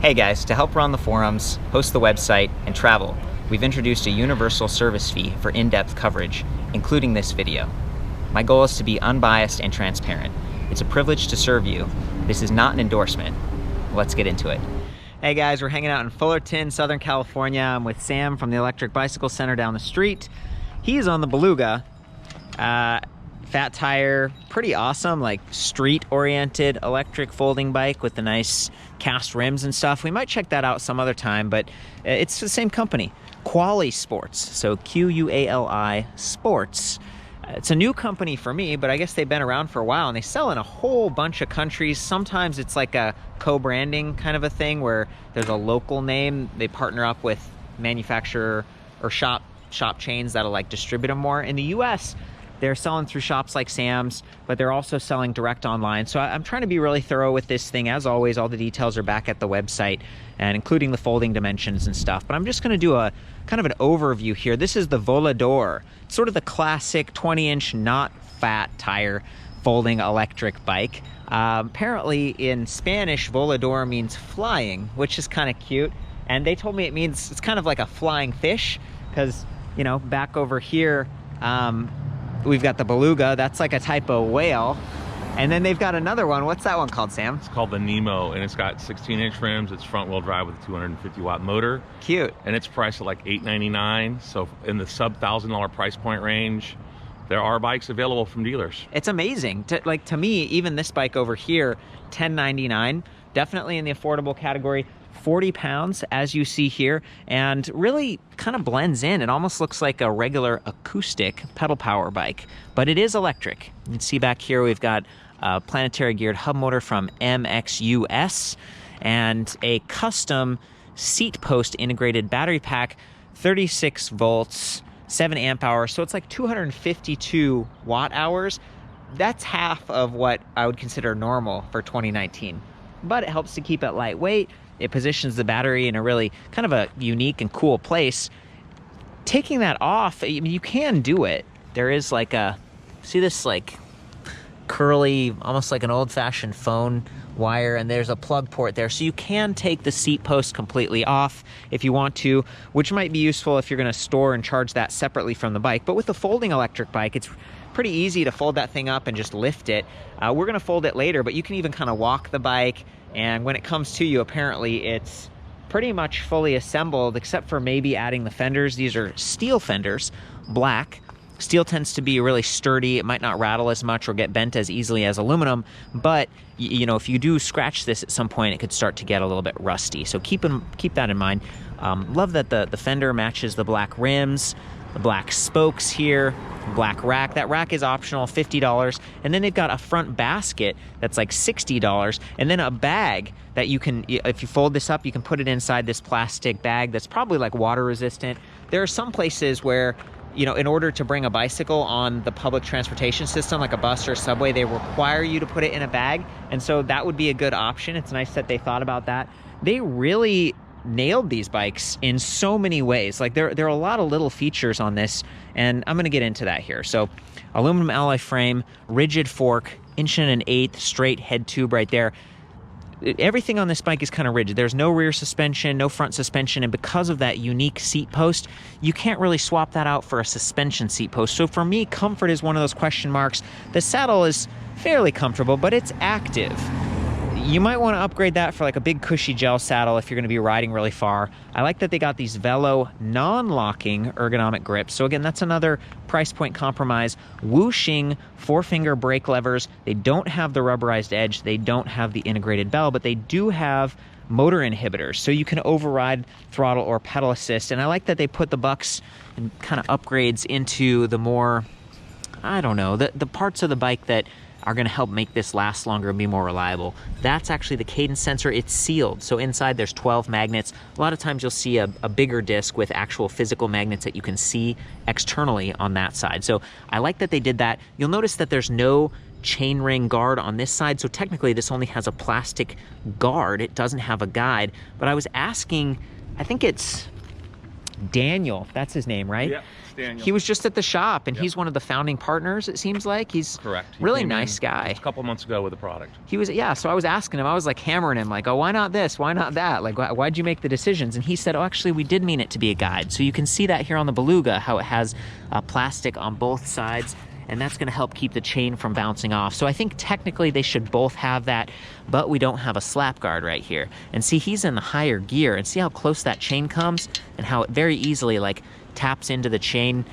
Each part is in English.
Hey guys, to help run the forums, host the website, and travel, we've introduced a universal service fee for in-depth coverage, including this video. My goal is to be unbiased and transparent. It's a privilege to serve you. This is not an endorsement. Let's get into it. Hey guys, we're hanging out in Fullerton, Southern California. I'm with Sam from the Electric Bicycle Center down the street. He's on the Beluga. Fat tire, pretty awesome, like street-oriented electric folding bike with the nice cast rims and stuff. We might check that out some other time, but it's the same company, Qualisports, so Q-U-A-L-I Sports. It's a new company for me, but I guess they've been around for a while, and they sell in a whole bunch of countries. Sometimes it's like a co-branding kind of a thing where there's a local name. They partner up with manufacturer or shop chains that'll like distribute them more. In the US, they're selling through shops like Sam's, but they're also selling direct online. So I'm trying to be really thorough with this thing. As always, all the details are back at the website, and including the folding dimensions and stuff. But I'm just gonna do a kind of an overview here. This is the Volador, sort of the classic 20-inch, not fat tire folding electric bike. Apparently in Spanish, Volador means flying, which is kind of cute. And they told me it means, it's kind of like a flying fish, because, you know, back over here, we've got the Beluga. That's like a type of whale. And then they've got another one. What's that one called, Sam? It's called the Nemo, and it's got 16-inch rims. It's front-wheel drive with a 250-watt motor. Cute. And it's priced at like $899. So in the sub-$1,000 price point range, there are bikes available from dealers. It's amazing. To me, even this bike over here, $1099, definitely in the affordable category. 40 pounds, as you see here, and really kind of blends in. It almost looks like a regular acoustic pedal power bike, but it is electric. You can see back here we've got a planetary geared hub motor from MXUS and a custom seat post integrated battery pack, 36 volts, 7 amp hours, so it's like 252 watt hours. That's half of what I would consider normal for 2019, but it helps to keep it lightweight. It positions the battery in a really kind of a unique and cool place. Taking that off, I mean, you can do it. There is like a, see this like curly, almost like an old-fashioned phone wire, and there's a plug port there. So you can take the seat post completely off if you want to, which might be useful if you're gonna store and charge that separately from the bike. But with the folding electric bike, it's pretty easy to fold that thing up and just lift it. We're gonna fold it later, but you can even kind of walk the bike, and when it comes to you, apparently it's pretty much fully assembled, except for maybe adding the fenders. These are steel fenders, black. Steel tends to be really sturdy. It might not rattle as much or get bent as easily as aluminum, but you know, if you do scratch this at some point, it could start to get a little bit rusty. So keep that in mind. Love that the fender matches the black rims, the black spokes here, black rack. That rack is optional, $50. And then they've got a front basket that's like $60. And then a bag that you can, if you fold this up, you can put it inside this plastic bag that's probably like water resistant. There are some places where, you know, in order to bring a bicycle on the public transportation system, like a bus or subway, they require you to put it in a bag. And so that would be a good option. It's nice that they thought about that. They really nailed these bikes in so many ways. Like there are a lot of little features on this, and I'm going to get into that here. So aluminum alloy frame, rigid fork, 1.125" straight head tube right there. Everything on this bike is kind of rigid. There's no rear suspension, no front suspension, and because of that unique seat post, you can't really swap that out for a suspension seat post. So for me, comfort is one of those question marks. The saddle is fairly comfortable, but it's active. You might want to upgrade that for like a big cushy gel saddle if you're going to be riding really far. I like that they got these Velo non-locking ergonomic grips. So again, that's another price point compromise. Whooshing 4-finger brake levers. They don't have the rubberized edge. They don't have the integrated bell, but they do have motor inhibitors. So you can override throttle or pedal assist. And I like that they put the bucks and kind of upgrades into the more, I don't know, the parts of the bike that are going to help make this last longer and be more reliable. That's actually the Cadence Sensor. It's sealed, so inside there's 12 magnets. A lot of times you'll see a bigger disc with actual physical magnets that you can see externally on that side. So I like that they did that. You'll notice that there's no chainring guard on this side, so technically this only has a plastic guard. It doesn't have a guide, but I was asking, I think it's Daniel, that's his name, right? Yeah, it's Daniel. He was just at the shop, and Yep. he's one of the founding partners, it seems like. He's Correct. He really came nice in guy. just a couple months ago with the product. He was, yeah, so I was asking him, I was like hammering him, like, oh, why not this? Why not that? Like, why'd you make the decisions? And he said, oh, actually, we did mean it to be a guide. So you can see that here on the Beluga, how it has plastic on both sides, and that's gonna help keep the chain from bouncing off. So I think technically they should both have that, but we don't have a slap guard right here. And see, he's in the higher gear, and see how close that chain comes, and how it very easily like taps into the chain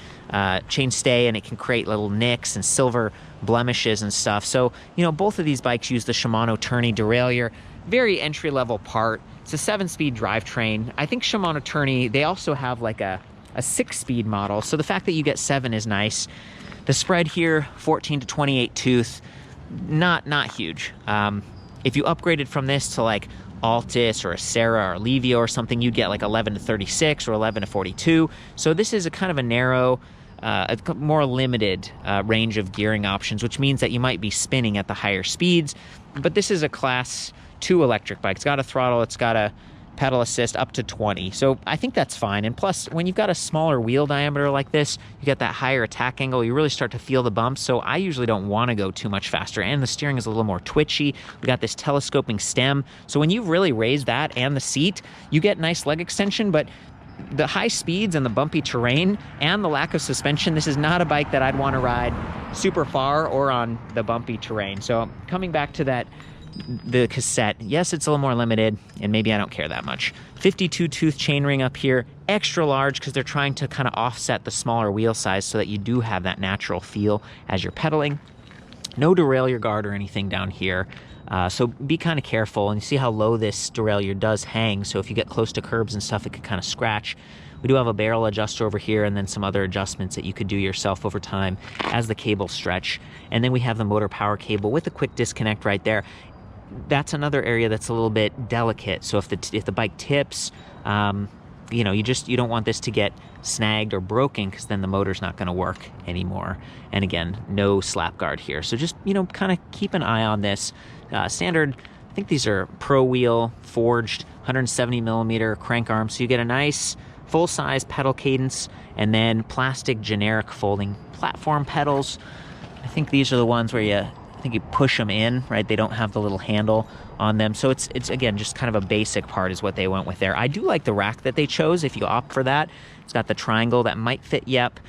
stay, and it can create little nicks and silver blemishes and stuff. So, you know, both of these bikes use the Shimano Tourney derailleur, very entry-level part. It's a 7-speed drivetrain. I think Shimano Tourney, they also have like a 6-speed model, so the fact that you get 7 is nice. The spread here, 14 to 28 tooth, not huge. If you upgraded from this to like Altis or a Serra or Levio or something, you'd get like 11 to 36 or 11 to 42. So this is a kind of a narrow, a more limited range of gearing options, which means that you might be spinning at the higher speeds. But this is a class 2 electric bike. It's got a throttle, it's got a pedal assist up to 20. So I think that's fine. And plus, when you've got a smaller wheel diameter like this, you get that higher attack angle, you really start to feel the bumps. So I usually don't want to go too much faster. And the steering is a little more twitchy. We got this telescoping stem. So when you really raise that and the seat, you get nice leg extension, but the high speeds and the bumpy terrain and the lack of suspension, this is not a bike that I'd want to ride super far or on the bumpy terrain. So coming back to that, the cassette, yes, it's a little more limited, and maybe I don't care that much. 52 tooth chainring up here, extra large because they're trying to kind of offset the smaller wheel size so that you do have that natural feel as you're pedaling. No derailleur guard or anything down here, so be kind of careful. And you see how low this derailleur does hang, so if you get close to curbs and stuff, it could kind of scratch. We do have a barrel adjuster over here, and then some other adjustments that you could do yourself over time as the cables stretch. And then we have the motor power cable with a quick disconnect right there. That's another area that's a little bit delicate. So if the bike tips, you know, you don't want this to get snagged or broken, because then the motor's not going to work anymore. And again, no slap guard here. So just, you know, kind of keep an eye on this. Standard, I think these are Pro Wheel forged 170 millimeter crank arms. So you get a nice full-size pedal cadence, and then plastic generic folding platform pedals. I think these are the ones where I think you push them in, right? They don't have the little handle on them. So it's again, just kind of a basic part is what they went with there. I do like the rack that they chose if you opt for that. It's got the triangle that might fit Yep,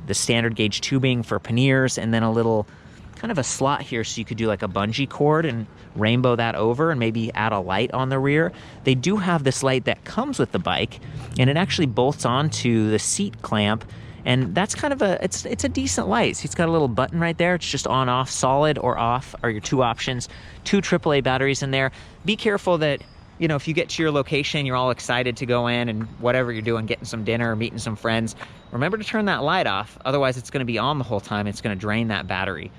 the standard gauge tubing for panniers, and then a little kind of a slot here so you could do like a bungee cord and rainbow that over and maybe add a light on the rear. They do have this light that comes with the bike, and it actually bolts onto the seat clamp. And that's kind of it's a decent light. See, it's got a little button right there. It's just on, off, solid or off are your two options. 2 AAA batteries in there. Be careful that, you know, if you get to your location, you're all excited to go in and whatever you're doing, getting some dinner or meeting some friends, remember to turn that light off. Otherwise, it's going to be on the whole time. It's going to drain that battery.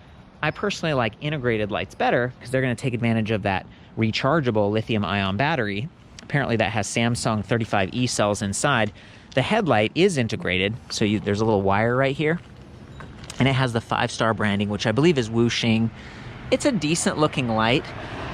I personally like integrated lights better because they're going to take advantage of that rechargeable lithium-ion battery. Apparently, that has Samsung 35E cells inside. The headlight is integrated, so there's a little wire right here, and it has the 5-star branding, which I believe is Wuxing. It's a decent looking light,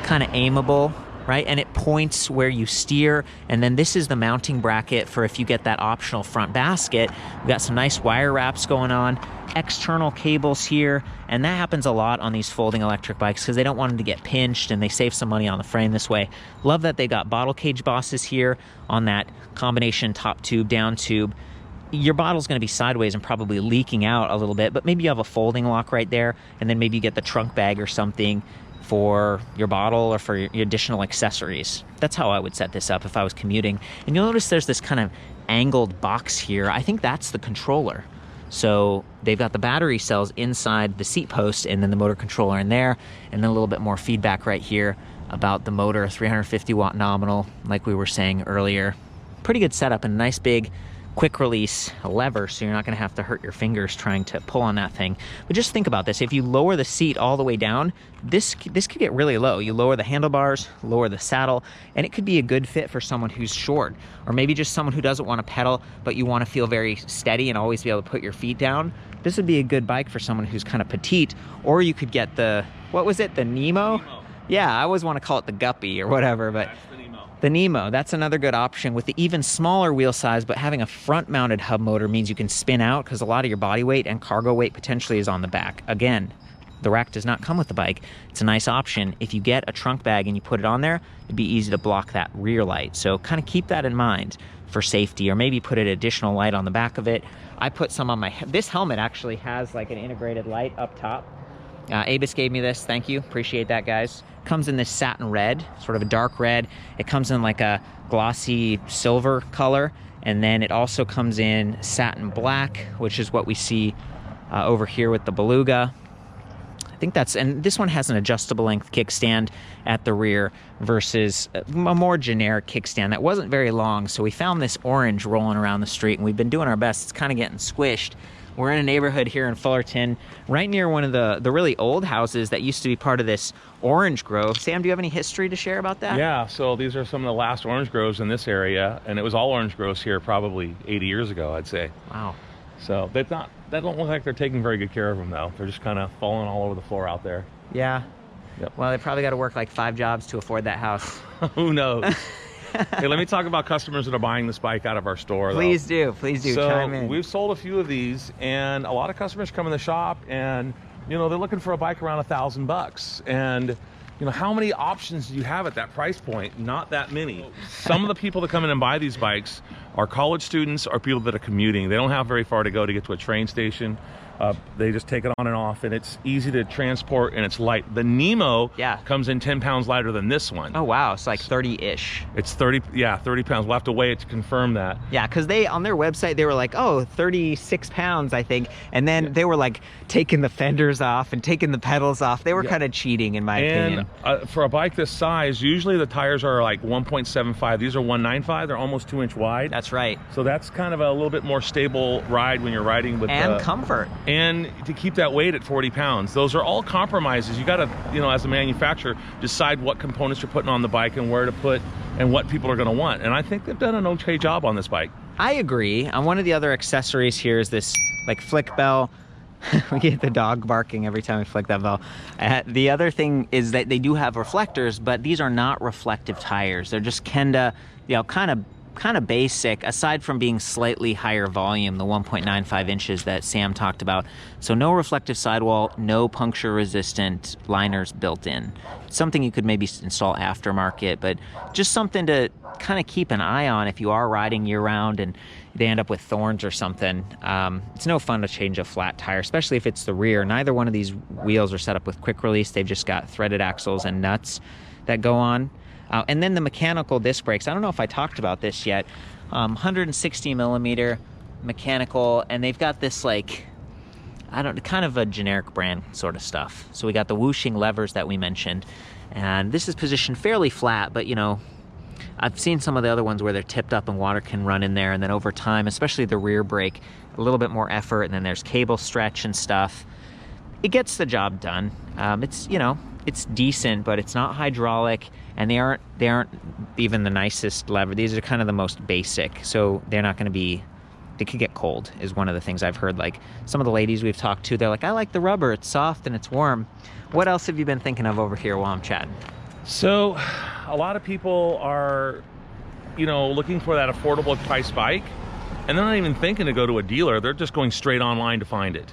kind of aimable, right? And it points where you steer, and then this is the mounting bracket for if you get that optional front basket. We've got some nice wire wraps going on, external cables here, and that happens a lot on these folding electric bikes because they don't want them to get pinched, and they save some money on the frame this way. Love that they got bottle cage bosses here on that combination top tube, down tube. Your bottle's going to be sideways and probably leaking out a little bit, but maybe you have a folding lock right there, and then maybe you get the trunk bag or something for your bottle or for your additional accessories. That's how I would set this up if I was commuting. And you'll notice there's this kind of angled box here. I think that's the controller. So they've got the battery cells inside the seat post, and then the motor controller in there, and then a little bit more feedback right here about the motor, 350 watt nominal, like we were saying earlier. Pretty good setup, and a nice big quick release lever, so you're not going to have to hurt your fingers trying to pull on that thing. But just think about this. If you lower the seat all the way down, this could get really low. You lower the handlebars, lower the saddle, and it could be a good fit for someone who's short, or maybe just someone who doesn't want to pedal, but you want to feel very steady and always be able to put your feet down. This would be a good bike for someone who's kind of petite. Or you could get the, what was it, the Nemo? Nemo. Yeah, I always want to call it the Guppy or whatever, but That's the Nemo. The Nemo, that's another good option with the even smaller wheel size, but having a front-mounted hub motor means you can spin out because a lot of your body weight and cargo weight potentially is on the back. Again, the rack does not come with the bike. It's a nice option. If you get a trunk bag and you put it on there, it'd be easy to block that rear light. So kind of keep that in mind for safety, or maybe put an additional light on the back of it. I put some on my, this helmet actually has like an integrated light up top. Abus gave me this, thank you, appreciate that, guys. Comes in this satin red, sort of a dark red. It comes in like a glossy silver color, and then it also comes in satin black, which is what we see over here with the Beluga. I think that's, and this one has an adjustable length kickstand at the rear versus a more generic kickstand that wasn't very long. So we found this orange rolling around the street, and we've been doing our best. It's kind of getting squished. We're in a neighborhood here in Fullerton, right near one of the really old houses that used to be part of this orange grove. Sam, do you have any history to share about that? Yeah, so these are some of the last orange groves in this area, and it was all orange groves here probably 80 years ago, I'd say. Wow. So they don't look like they're taking very good care of them, though. They're just kind of falling all over the floor out there. Yeah. Yep. Well, they probably got to work like 5 jobs to afford that house. Who knows? Hey, let me talk about customers that are buying this bike out of our store, though. Please do, So chime in. we've sold a few of these, and a lot of customers come in the shop, and you know, they're looking for a bike around $1,000, and you know, how many options do you have at that price point? Not that many. Some of the people that come in and buy these bikes are college students or people that are commuting. They don't have very far to go to get to a train station. They just take it on and off, and it's easy to transport, and it's light. The Nemo comes in 10 pounds lighter than this one. Oh, wow. It's like 30-ish. It's 30 pounds. We'll have to weigh it to confirm that. Yeah, because they, on their website, they were like, oh, 36 pounds, I think. And then they were like taking the fenders off and taking the pedals off. They were kind of cheating, in my opinion. For a bike this size, usually the tires are like 1.75. These are 1.95. They're almost 2-inch wide. That's right. So that's kind of a little bit more stable ride when you're riding with and comfort. And to keep that weight at 40 pounds. Those are all compromises. You got to, you know, as a manufacturer, decide what components you're putting on the bike and where to put and what people are going to want. And I think they've done an okay job on this bike. I agree. And one of the other accessories here is this like flick bell. We get the dog barking every time we flick that bell. The other thing is that they do have reflectors, but these are not reflective tires. They're just Kenda, you know, kind of basic, aside from being slightly higher volume, the 1.95 inches that Sam talked about. So no reflective sidewall, no puncture resistant liners built in. Something you could maybe install aftermarket, but just something to kind of keep an eye on if you are riding year round and they end up with thorns or something. It's no fun to change a flat tire, especially if it's the rear. Neither one of these wheels are set up with quick release. They've just got threaded axles and nuts that go on. And then the mechanical disc brakes. I don't know if I talked about this yet. 160 millimeter mechanical, and they've got this like, kind of a generic brand sort of stuff. So we got the whooshing levers that we mentioned, and this is positioned fairly flat, but you know, I've seen some of the other ones where they're tipped up and water can run in there, and then over time, especially the rear brake, a little bit more effort, and then there's cable stretch and stuff. It gets the job done. It's, you know, it's decent, but it's not hydraulic, and they aren't even the nicest lever. These are kind of the most basic, so they're not going to be, they could get cold is one of the things I've heard. Like some of the ladies we've talked to, they're like, I like the rubber, it's soft and it's warm. What else have you been thinking of over here while I'm chatting? So a lot of people are, you know, looking for that affordable price bike, and they're not even thinking to go to a dealer. They're just going straight online to find it.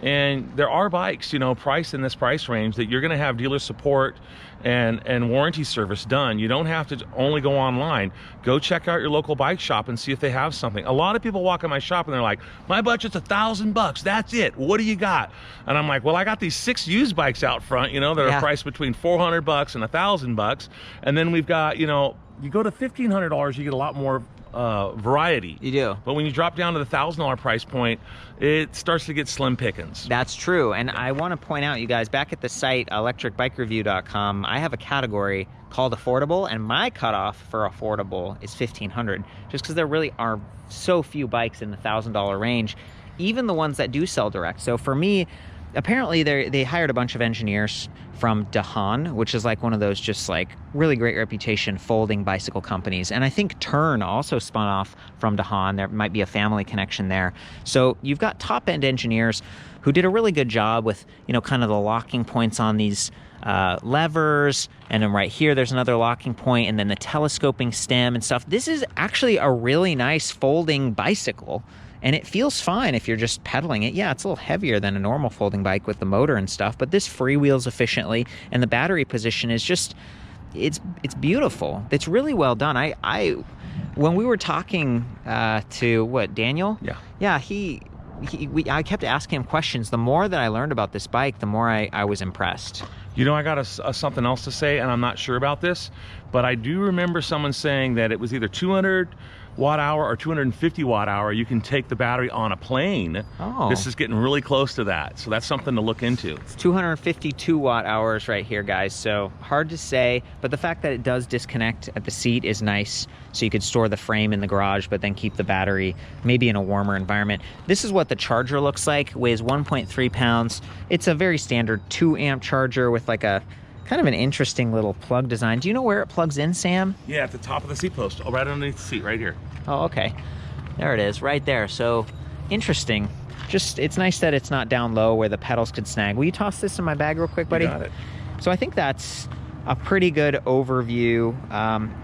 And there are bikes, you know, priced in this price range that you're going to have dealer support and warranty service done. You don't have to only go online. Go check out your local bike shop and see if they have something. A lot of people walk in my shop and they're like, my budget's $1,000. That's it. What do you got? And I'm like, well, I got these 6 used bikes out front, you know, that are priced between $400 and $1,000. And then we've got, you know, you go to $1,500, you get a lot more variety. You do. But when you drop down to the $1,000 price point, it starts to get slim pickings. That's true. And I want to point out, you guys, back at the site, ElectricBikeReview.com, I have a category called affordable, and my cutoff for affordable is $1,500, just because there really are so few bikes in the $1,000 range, even the ones that do sell direct. So for me, apparently they hired a bunch of engineers from Dahan, which is like one of those just like really great reputation folding bicycle companies. And I think Tern also spun off from Dahan. There might be a family connection there. So you've got top-end engineers who did a really good job with, you know, kind of the locking points on these levers, and then right here there's another locking point, and then the telescoping stem and stuff. This is actually a really nice folding bicycle, and it feels fine if you're just pedaling it. Yeah, it's a little heavier than a normal folding bike with the motor and stuff, but this freewheels efficiently, and the battery position is just, it's beautiful. It's really well done. I when we were talking to Daniel? Yeah, I kept asking him questions. The more that I learned about this bike, the more I was impressed. You know, I got something else to say, and I'm not sure about this, but I do remember someone saying that it was either 200 watt hour or 250 watt hour. You can take the battery on a plane. Oh. This is getting really close to that, so that's something to look into. It's 252 watt hours right here, guys, so hard to say, but the fact that it does disconnect at the seat is nice, so you could store the frame in the garage, but then keep the battery maybe in a warmer environment. This is what the charger looks like. Weighs 1.3 pounds. It's a very standard 2 amp charger with like a kind of an interesting little plug design. Do you know where it plugs in, Sam? Yeah, at the top of the seat post. Oh, right underneath the seat, right here. Oh, okay. There it is, right there. So, interesting. Just, it's nice that it's not down low where the pedals could snag. Will you toss this in my bag real quick, buddy? You got it. So I think that's a pretty good overview.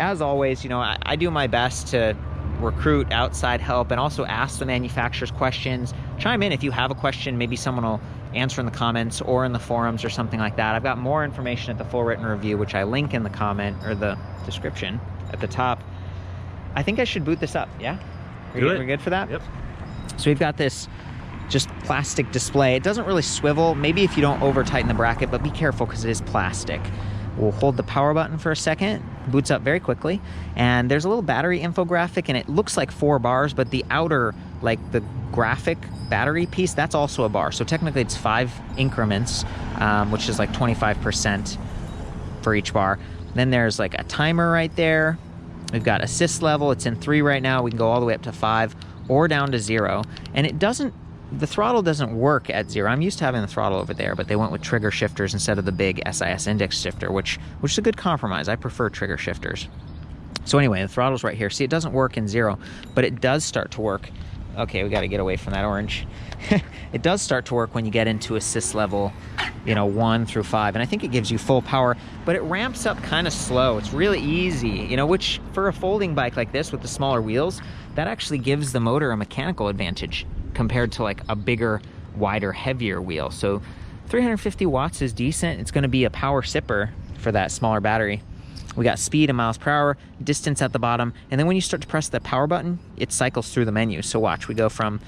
As always, you know, I do my best to recruit outside help and also ask the manufacturers questions. Chime in if you have a question. Maybe someone will answer in the comments or in the forums or something like that. I've got more information at the full written review, which I link in the comment or the description at the top. I think I should boot this up. Yeah? We're good for that? Yep. So we've got this just plastic display. It doesn't really swivel, maybe if you don't over tighten the bracket, but be careful because it is plastic. We'll hold the power button for a second, boots up very quickly, and there's a little battery infographic, and it looks like 4 bars, but the outer, like the graphic battery piece, that's also a bar. So technically it's 5 increments, which is like 25% for each bar. Then there's like a timer right there. We've got assist level, it's in 3 right now. We can go all the way up to 5 or down to 0. And it doesn't, the throttle doesn't work at 0. I'm used to having the throttle over there, but they went with trigger shifters instead of the big SIS index shifter, which is a good compromise. I prefer trigger shifters. So anyway, the throttle's right here. See, it doesn't work in 0, but it does start to work. Okay, we got to get away from that orange. It does start to work when you get into assist level, you know, 1 through 5, and I think it gives you full power, but it ramps up kind of slow. It's really easy, you know, which for a folding bike like this with the smaller wheels, that actually gives the motor a mechanical advantage compared to like a bigger, wider, heavier wheel. So 350 watts is decent. It's going to be a power sipper for that smaller battery. We got speed in miles per hour, distance at the bottom, and then when you start to press the power button, it cycles through the menu. So watch, we go from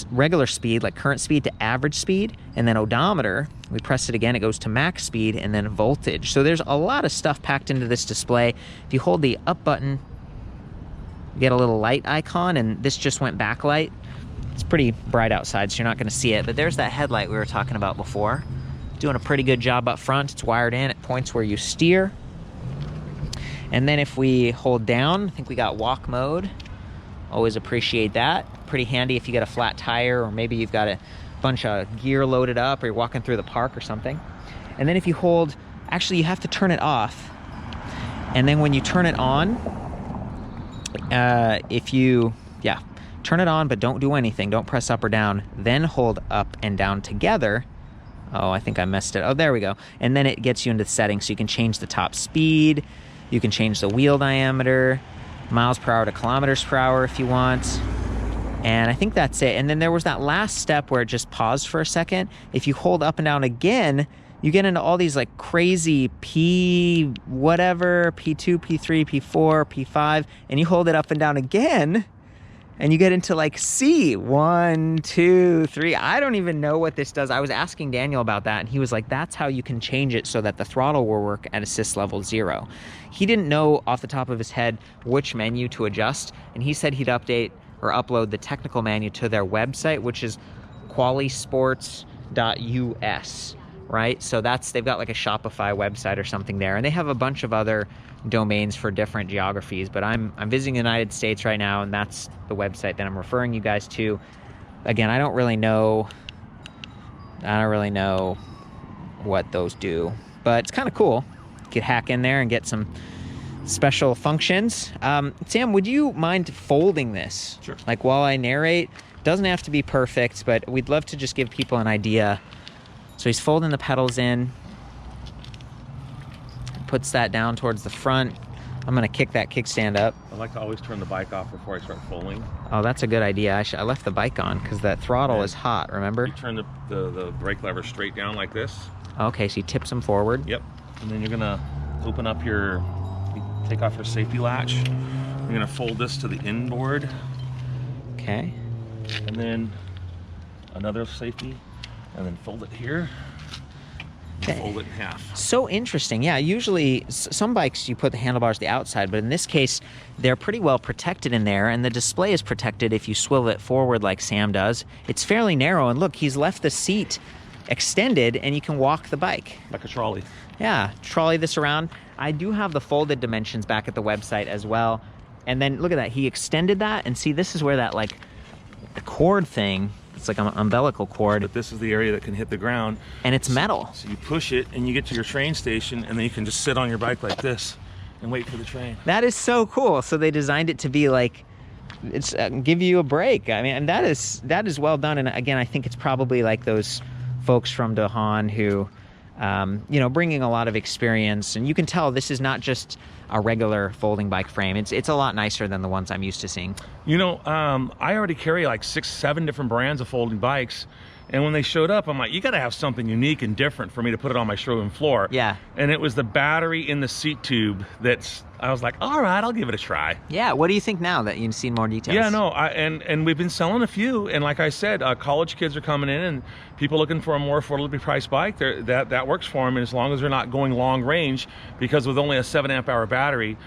regular speed, like current speed, to average speed, and then odometer, we press it again, it goes to max speed, and then voltage. So there's a lot of stuff packed into this display. If you hold the up button, you get a little light icon, and this just went backlight. It's pretty bright outside, so you're not going to see it, but there's that headlight we were talking about before. Doing a pretty good job up front. It's wired in at points where you steer. And then if we hold down, I think we got walk mode. Always appreciate that. Pretty handy if you get a flat tire, or maybe you've got a bunch of gear loaded up, or you're walking through the park or something. And then if you hold, actually you have to turn it off. And then when you turn it on, turn it on, but don't do anything. Don't press up or down. Then hold up and down together. Oh, I think I messed it. Oh, there we go. And then it gets you into the settings, so you can change the top speed. You can change the wheel diameter, miles per hour to kilometers per hour if you want. And I think that's it. And then there was that last step where it just paused for a second. If you hold up and down again, you get into all these like crazy P whatever, P2, P3, P4, P5, and you hold it up and down again, and you get into like C, 1, 2, 3. I don't even know what this does. I was asking Daniel about that, and he was like, that's how you can change it so that the throttle will work at assist level 0. He didn't know off the top of his head which menu to adjust, and he said he'd update or upload the technical menu to their website, which is Qualisports.us, right? So they've got like a Shopify website or something there, and they have a bunch of other domains for different geographies, but I'm visiting the United States right now, and that's the website that I'm referring you guys to. Again, I don't really know I don't really know what those do, but it's kind of cool. You could hack in there and get some special functions. Sam, would you mind folding this? Sure. Like while I narrate, doesn't have to be perfect, but we'd love to just give people an idea. So he's folding the pedals in, puts that down towards the front. I'm gonna kick that kickstand up. I like to always turn the bike off before I start folding. Oh, that's a good idea. I left the bike on because that throttle is hot, remember? You turn the brake lever straight down like this. Okay, so you tips them forward. Yep. And then you're gonna open up you take off your safety latch. You're gonna fold this to the inboard. Okay. And then another safety, and then fold it here. Okay. Fold it in half. So interesting. Yeah, usually some bikes you put the handlebars the outside, but in this case, they're pretty well protected in there, and the display is protected if you swivel it forward like Sam does. It's fairly narrow, and look, he's left the seat extended, and you can walk the bike. Like a trolley. Yeah, trolley this around. I do have the folded dimensions back at the website as well. And then look at that, he extended that, and see, this is where that like the cord thing, it's like an umbilical cord. But this is the area that can hit the ground. And it's metal. So you push it and you get to your train station, and then you can just sit on your bike like this and wait for the train. That is so cool. So they designed it to be like, it's give you a break. I mean, and that is well done. And again, I think it's probably like those folks from Dahan who, you know, bringing a lot of experience. And you can tell this is not just a regular folding bike frame. It's a lot nicer than the ones I'm used to seeing. You know, I already carry like 6-7 different brands of folding bikes. And when they showed up, I'm like, you got to have something unique and different for me to put it on my showroom floor. Yeah. And it was the battery in the seat tube I was like, all right, I'll give it a try. Yeah, what do you think now that you've seen more details? Yeah, no, and we've been selling a few. And like I said, college kids are coming in, and people looking for a more affordably priced bike, that works for them. And as long as they're not going long range, because with only a 7 amp hour battery,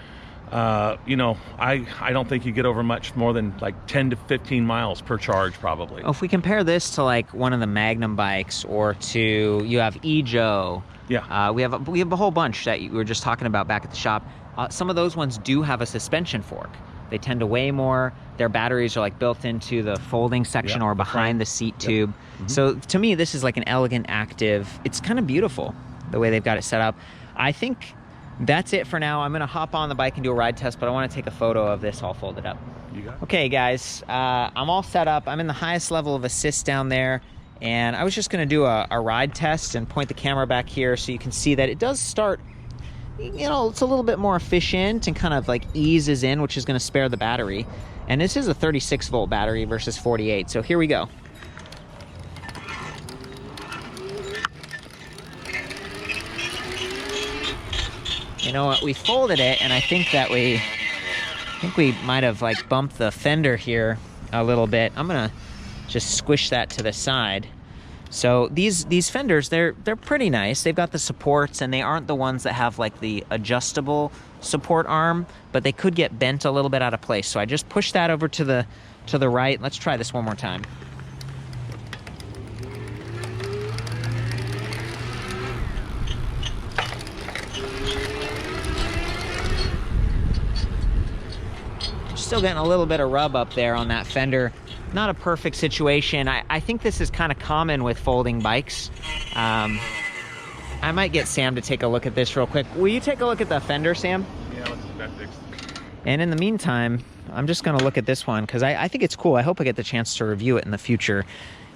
you know, I don't think you get over much more than like 10 to 15 miles per charge probably. If we compare this to like one of the Magnum bikes, or to, you have Ejo. Yeah. We have a whole bunch that we were just talking about back at the shop. Some of those ones do have a suspension fork. They tend to weigh more. Their batteries are like built into the folding section, or behind the seat tube. Mm-hmm. So to me, this is like an elegant, active. It's kind of beautiful the way they've got it set up. I think that's it for now. I'm gonna hop on the bike and do a ride test, but I wanna take a photo of this all folded up. You got it. Okay guys, I'm all set up. I'm in the highest level of assist down there, and I was just gonna do a ride test and point the camera back here so you can see that it does start, you know, it's a little bit more efficient and kind of like eases in, which is gonna spare the battery. And this is a 36 volt battery versus 48, so here we go. You know what, we folded it, and I think we might have like bumped the fender here a little bit. I'm gonna just squish that to the side. So these fenders, they're pretty nice. They've got the supports, and they aren't the ones that have like the adjustable support arm, but they could get bent a little bit out of place. So I just pushed that over to the right. Let's try this one more time. Still getting a little bit of rub up there on that fender. Not a perfect situation. I think this is kind of common with folding bikes. I might get Sam to take a look at this real quick. Will you take a look at the fender, Sam? Yeah, let's get that fixed. And in the meantime, I'm just gonna look at this one because I think it's cool. I hope I get the chance to review it in the future.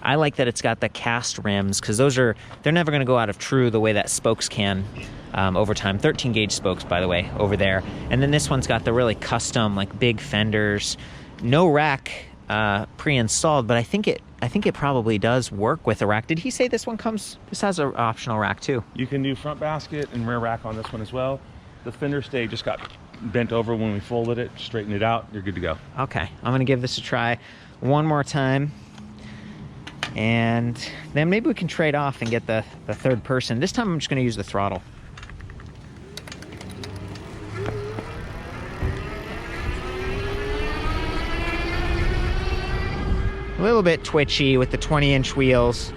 I like that it's got the cast rims, because they're never gonna go out of true the way that spokes can over time. 13 gauge spokes, by the way, over there. And then this one's got the really custom, like big fenders. No rack pre-installed, but I think it probably does work with a rack. Did he say this has an optional rack too? You can do front basket and rear rack on this one as well. The fender stay just got bent over when we folded it, straightened it out, you're good to go. Okay, I'm gonna give this a try one more time, and then maybe we can trade off and get the third person. This time I'm just gonna use the throttle. A little bit twitchy with the 20-inch wheels.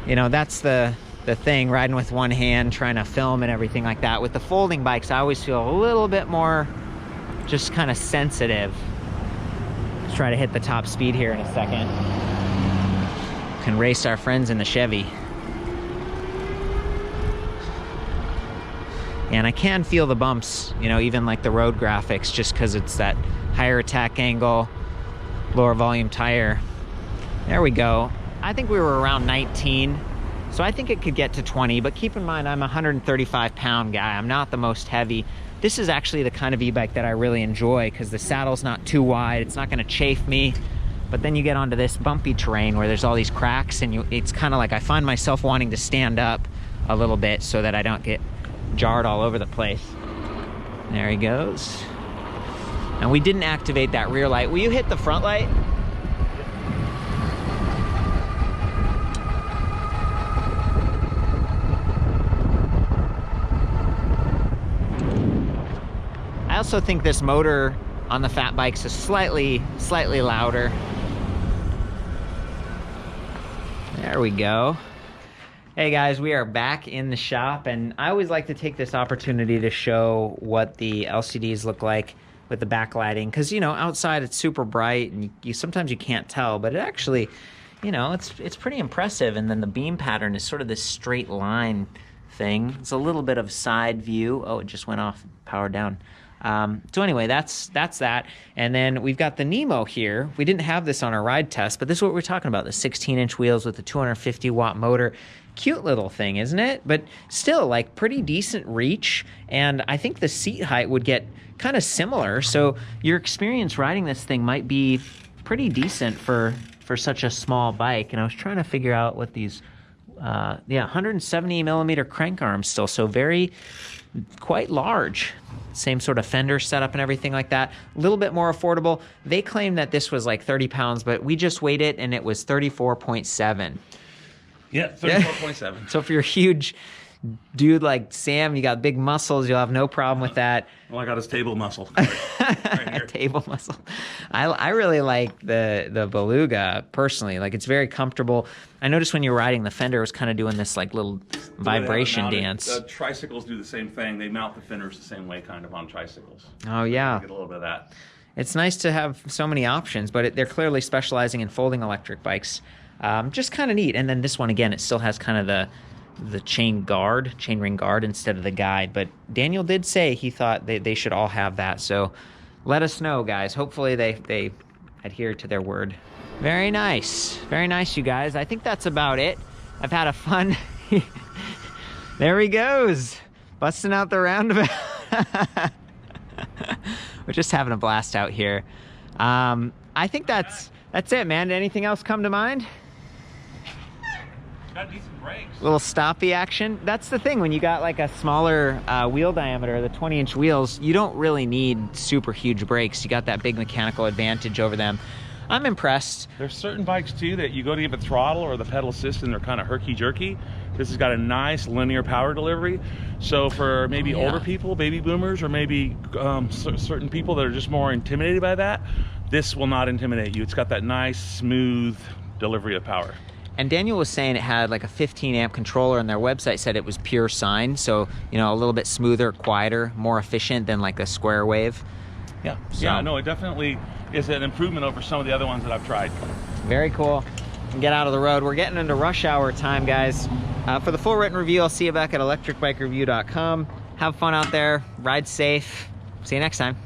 You know, that's the thing, riding with one hand, trying to film and everything like that. With the folding bikes, I always feel a little bit more just kind of sensitive. Let's try to hit the top speed here in a second. Can race our friends in the Chevy. And I can feel the bumps, you know, even like the road graphics, just because it's that higher attack angle, lower volume tire. There we go. I think we were around 19, so I think it could get to 20, but keep in mind I'm a 135 pound guy. I'm not the most heavy. This is actually the kind of e-bike that I really enjoy because the saddle's not too wide. It's not gonna chafe me. But then you get onto this bumpy terrain where there's all these cracks, and it's kind of like I find myself wanting to stand up a little bit so that I don't get jarred all over the place. There he goes. And we didn't activate that rear light. Will you hit the front light? I also think this motor on the fat bikes is slightly louder. There we go. Hey guys, we are back in the shop, and I always like to take this opportunity to show what the LCDs look like with the backlighting, because you know, outside it's super bright and you sometimes you can't tell, but it actually, you know, it's pretty impressive. And then the beam pattern is sort of this straight line thing. It's a little bit of side view. Oh, it just went off, powered down. So anyway, that's that. And then we've got the Nemo here. We didn't have this on our ride test, but this is what we're talking about, the 16-inch wheels with the 250 watt motor. Cute little thing, isn't it? But still, like, pretty decent reach, and I think the seat height would get kind of similar, so your experience riding this thing might be pretty decent for such a small bike. And I was trying to figure out what these, yeah, 170 millimeter crank arms still, so quite large. Same sort of fender setup and everything like that. A little bit more affordable. They claim that this was like 30 pounds, but we just weighed it and it was 34.7. Yeah, 34.7. So if you're a huge dude like Sam, you got big muscles, you'll have no problem with that. Well, I got his table muscle. Right here. Table muscle. I really like the Beluga personally. Like, it's very comfortable. I noticed when you were riding, the fender was kind of doing this like little vibration dance. Tricycles do the same thing. They mount the fenders the same way kind of on tricycles. Oh yeah. Get a little bit of that. It's nice to have so many options, but they're clearly specializing in folding electric bikes. Just kind of neat. And then this one, again, it still has kind of the chain ring guard instead of the guide. But Daniel did say he thought they should all have that. So let us know, guys. Hopefully they adhere to their word. Very nice. Very nice, you guys. I think that's about it. I've had a fun... There he goes. Busting out the roundabout. We're just having a blast out here. I think that's it, man. Did anything else come to mind? Got decent brakes. Little stoppy action. That's the thing, when you got like a smaller wheel diameter, the 20-inch wheels, you don't really need super huge brakes. You got that big mechanical advantage over them. I'm impressed. There's certain bikes too that you go to give a throttle or the pedal assist and they're kind of herky-jerky. This has got a nice linear power delivery. So for maybe older people, baby boomers, or maybe certain people that are just more intimidated by that, this will not intimidate you. It's got that nice, smooth delivery of power. And Daniel was saying it had like a 15 amp controller, and their website said it was pure sine. So, you know, a little bit smoother, quieter, more efficient than like a square wave. Yeah, so. Yeah, no, it definitely is an improvement over some of the other ones that I've tried. Very cool. Get out of the road. We're getting into rush hour time, guys. For the full written review, I'll see you back at ElectricBikeReview.com. Have fun out there. Ride safe. See you next time.